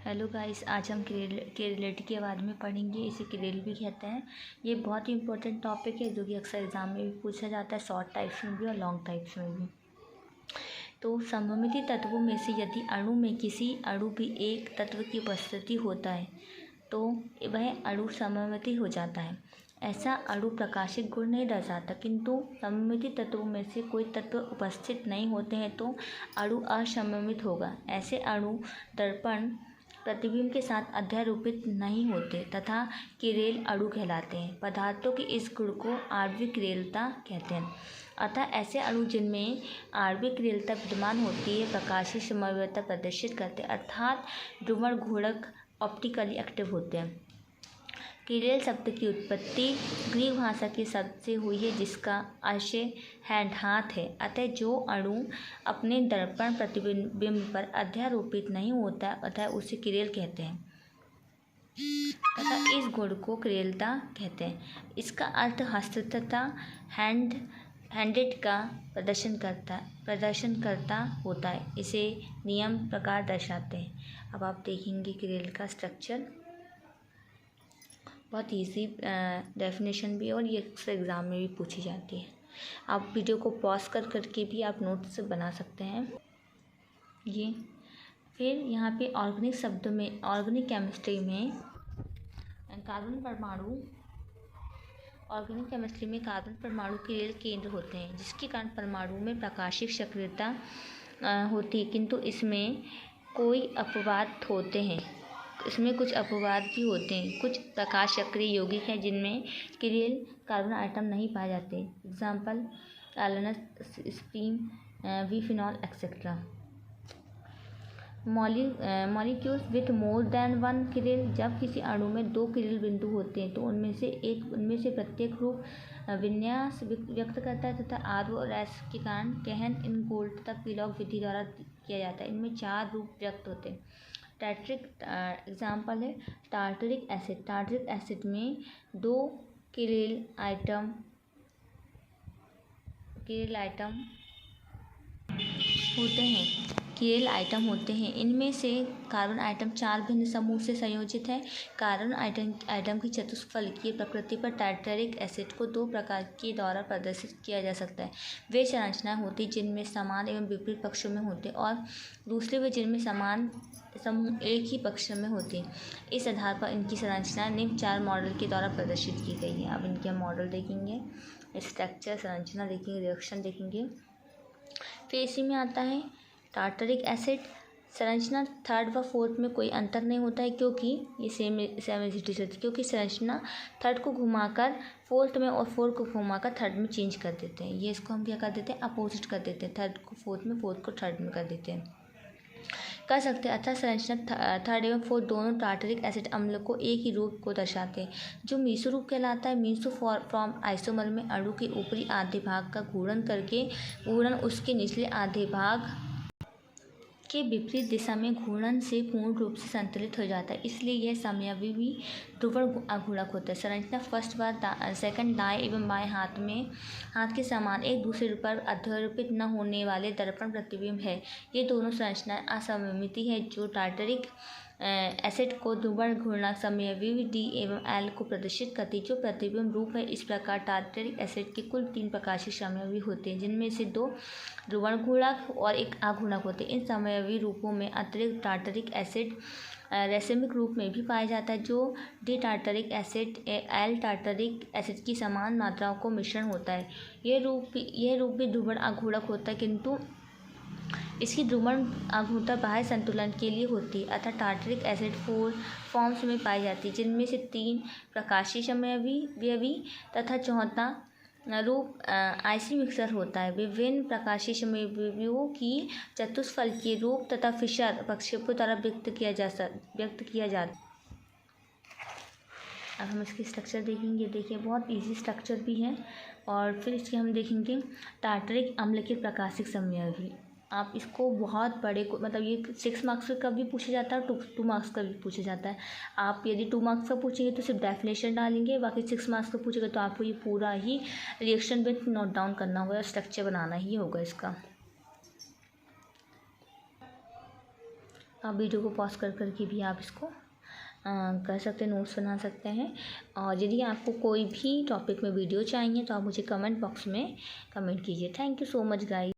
Hello guys, आज हम credit के बारे में पढ़ेंगे। इसे क्रेडिट भी कहते हैं। ये बहुत ही इंपॉर्टेंट टॉपिक है जो कि अक्सर एग्जाम में भी पूछा जाता है, शॉर्ट टाइप्स में भी और लॉन्ग टाइप्स में भी। तो सममिति तत्वों में से यदि अणु में किसी अणु भी एक तत्व की उपस्थिति होता है तो वह अणु सममिति हो जाता है। ऐसा अणु प्रकाशिक गुण नहीं दर्शाता, किंतु सममिति तत्वों में से कोई तत्व उपस्थित नहीं होते हैं तो अणु असममित होगा। ऐसे अणु दर्पण प्रतिबिंब के साथ अध्यारोपित नहीं होते तथा किरेल अणु कहलाते हैं। पदार्थों के इस गुण को आणविक किरेलता कहते हैं। अतः ऐसे अणु जिनमें आणविक किरेलता विद्यमान होती है प्रकाशीय सममितता प्रदर्शित करते हैं, अर्थात ध्रुवण घूर्णक ऑप्टिकली एक्टिव होते हैं। किरेल शब्द की उत्पत्ति ग्रीक भाषा के शब्द से हुई है जिसका आशय हाथ है। अतः जो अणु अपने दर्पण प्रतिबिंब पर अध्यारोपित नहीं होता अतः उसे किरेल कहते हैं तथा इस गुण को किरेलता कहते हैं। इसका अर्थ हस्त तथा हैंडेड का प्रदर्शन करता होता है। इसे नियम प्रकार दर्शाते हैं। अब आप देखेंगे किरेल का स्ट्रक्चर, बहुत इजी डेफिनेशन भी है और ये अक्सर एग्ज़ाम में भी पूछी जाती है। आप वीडियो को पॉज करके भी आप नोट्स बना सकते हैं। ये फिर यहाँ पे ऑर्गेनिक शब्द में, ऑर्गेनिक केमिस्ट्री में कार्बन परमाणु किरेल केंद्र होते हैं, जिसके कारण परमाणु में प्रकाशिक सक्रियता होती है, किंतु इसमें कुछ अपवाद भी होते हैं। कुछ प्रकाश सक्रिय यौगिक हैं जिनमें किरेल कार्बन आइटम नहीं पाए जाते। Example allenes, spirane, biphenyl etcetera. Molecules with more than one chiral, जब किसी अणु में 2 किरेल बिंदु होते हैं तो उनमें से प्रत्येक रूप विन्यास व्यक्त करता है तथा आर और एस के कारण गहन इनगोल्ड तथा पीलॉग विधि द्वारा किया जाता है। इनमें 4 रूप व्यक्त होते हैं। टार्टरिक एग्जाम्पल है टार्टरिक एसिड। टार्टरिक एसिड में 2 किरेल आइटम होते हैं। इनमें से कार्बन आइटम 4 भिन्न समूह से संयोजित है। कार्बन आइटम की चतुष्फलकीय प्रकृति पर टार्टरिक एसिड को 2 प्रकार के द्वारा प्रदर्शित किया जा सकता है। वे संरचनाएं होती जिनमें समान एवं विपरीत पक्षों में होते और दूसरे वे जिनमें समान समूह एक ही पक्ष में होते हैं। इस आधार पर इनकी संरचना निम्न 4 मॉडल के द्वारा प्रदर्शित की गई है। अब इनके मॉडल देखेंगे, स्ट्रक्चर, संरचना देखेंगे, रिएक्शन देखेंगे। फिर इसी में आता है टार्टरिक एसिड। संरचना 3rd व 4th में कोई अंतर नहीं होता है क्योंकि ये सेम एसिडिटी होती है, क्योंकि संरचना 3rd को घुमाकर 4th में और 4th को घुमाकर 3rd में चेंज कर देते हैं। ये इसको हम क्या कर देते हैं, अपोजिट कर देते हैं। 3rd को 4th में, 4th को 3rd में कर देते हैं, कर सकते हैं। अतः संरचना 3rd एवं 4th दोनों टार्टरिक एसिड अम्ल को एक ही रूप को दर्शाते हैं जो मीसो रूप कहलाता है। मीसो फ्रॉम आइसोमर में अणु के ऊपरी आधे भाग का घूर्णन उसके निचले आधे भाग के विपरीत दिशा में घूर्णन से पूर्ण रूप से संतुलित हो जाता है, इसलिए यह समयावयवी ध्रुवण घूर्णक होता है। संरचना फर्स्ट बार सेकंड दाएं एवं बाएं हाथ के समान एक दूसरे पर अध्यारोपित न होने वाले दर्पण प्रतिबिंब है। ये दोनों संरचनाएं असममिति है जो टार्टरिक एसिड को ध्रुवण घूर्णक समयावयवी डी एवं एल को प्रदर्शित करती है जो प्रतिबिंब रूप है। इस प्रकार टार्टरिक एसिड के कुल 3 प्रकाशिक समयावयवी होते हैं, जिनमें से 2 ध्रुवण घूर्णक और 1 अघूर्णक होते हैं। इन समयावयवी रूपों में अतिरिक्त टार्टरिक एसिड रैसिमिक रूप में भी पाया जाता है जो D tartaric acid L tartaric acid की समान मात्राओं को मिश्रण होता है। यह रूप भी ध्रुवण अघूर्णक होता है, किंतु इसकी ध्रुवण अघूर्णकता बाह्य संतुलन के लिए होती है। अतः टार्टरिक एसिड 4 फॉर्म्स में पाई जाती है, जिनमें से 3 प्रकाशीय समयावयवी तथा 4था रूप आइसी मिक्सर होता है। विभिन्न प्रकाशीय समयावयवियों की चतुष्फलकीय रूप तथा फिशर प्रक्षेपों द्वारा व्यक्त किया जाता। अब हम इसकी स्ट्रक्चर देखेंगे। देखिए, बहुत इजी स्ट्रक्चर भी है। और फिर इसके हम देखेंगे टार्टरिक अम्ल के प्रकाशिक समयावयवी। आप इसको बहुत बड़े को, मतलब ये 6 मार्क्स का भी पूछा जाता है और 2 मार्क्स का भी पूछा जाता है। आप यदि 2 मार्क्स का पूछेंगे तो सिर्फ डेफिनेशन डालेंगे, बाकी 6 मार्क्स का पूछेगा तो आपको ये पूरा ही रिएक्शन विथ नोट डाउन करना होगा, स्ट्रक्चर बनाना ही होगा इसका। आप वीडियो को पॉज कर करके भी आप इसको कर सकते हैं, नोट्स बना सकते हैं। और यदि आपको कोई भी टॉपिक में वीडियो चाहिए तो आप मुझे कमेंट बॉक्स में कमेंट कीजिए। Thank you so much guys.